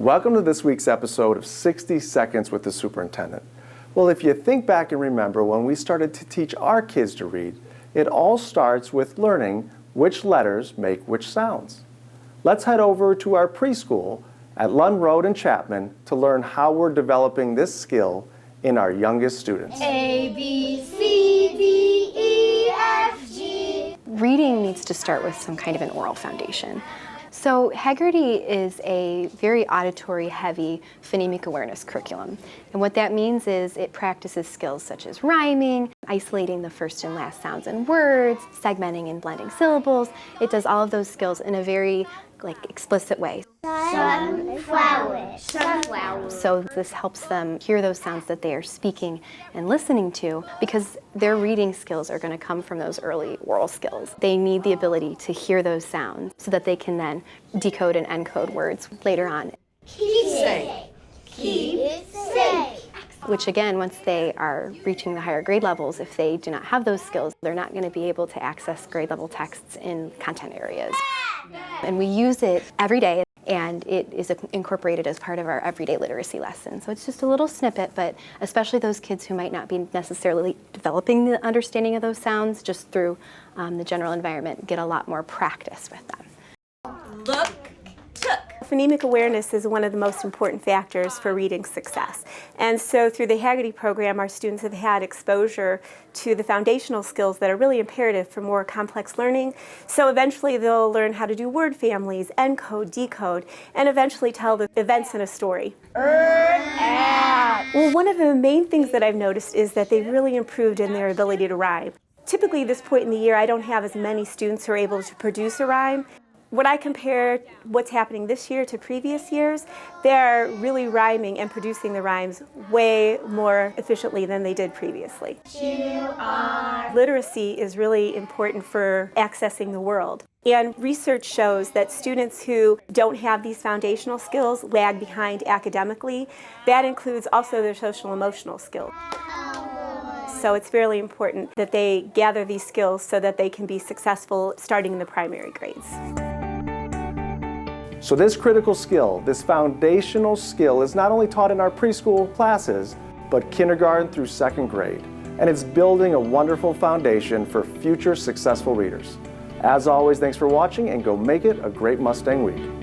Welcome to this week's episode of 60 Seconds with the Superintendent. Well, if you think back and remember when we started to teach our kids to read, it all starts with learning which letters make which sounds. Let's head over to our preschool at Lund Road in Chapman to learn how we're developing this skill in our youngest students. A, B, C, D, E, F, G. Reading needs to start with some kind of an oral foundation. So Haggerty is a very auditory-heavy phonemic awareness curriculum. And what that means is it practices skills such as rhyming, isolating the first and last sounds in words, segmenting and blending syllables. It does all of those skills in a very explicit way. Sunflower. Sunflower. So this helps them hear those sounds that they are speaking and listening to, because their reading skills are going to come from those early oral skills. They need the ability to hear those sounds so that they can then decode and encode words later on. Keep safe. Keep safe. Which again, once they are reaching the higher grade levels, if they do not have those skills, they're not going to be able to access grade level texts in content areas. And we use it every day, and it is incorporated as part of our everyday literacy lesson. So it's just a little snippet, but especially those kids who might not be necessarily developing the understanding of those sounds just through the general environment, get a lot more practice with them. Look. Phonemic awareness is one of the most important factors for reading success. And so through the Haggerty program, our students have had exposure to the foundational skills that are really imperative for more complex learning. So eventually they'll learn how to do word families, encode, decode, and eventually tell the events in a story. Well, one of the main things that I've noticed is that they've really improved in their ability to rhyme. Typically, at this point in the year, I don't have as many students who are able to produce a rhyme. When I compare what's happening this year to previous years, they're really rhyming and producing the rhymes way more efficiently than they did previously. Literacy is really important for accessing the world. And research shows that students who don't have these foundational skills lag behind academically. That includes also their social emotional skills. So it's really important that they gather these skills so that they can be successful starting in the primary grades. So this critical skill, this foundational skill, is not only taught in our preschool classes, but kindergarten through second grade. And it's building a wonderful foundation for future successful readers. As always, thanks for watching, and go make it a great Mustang week.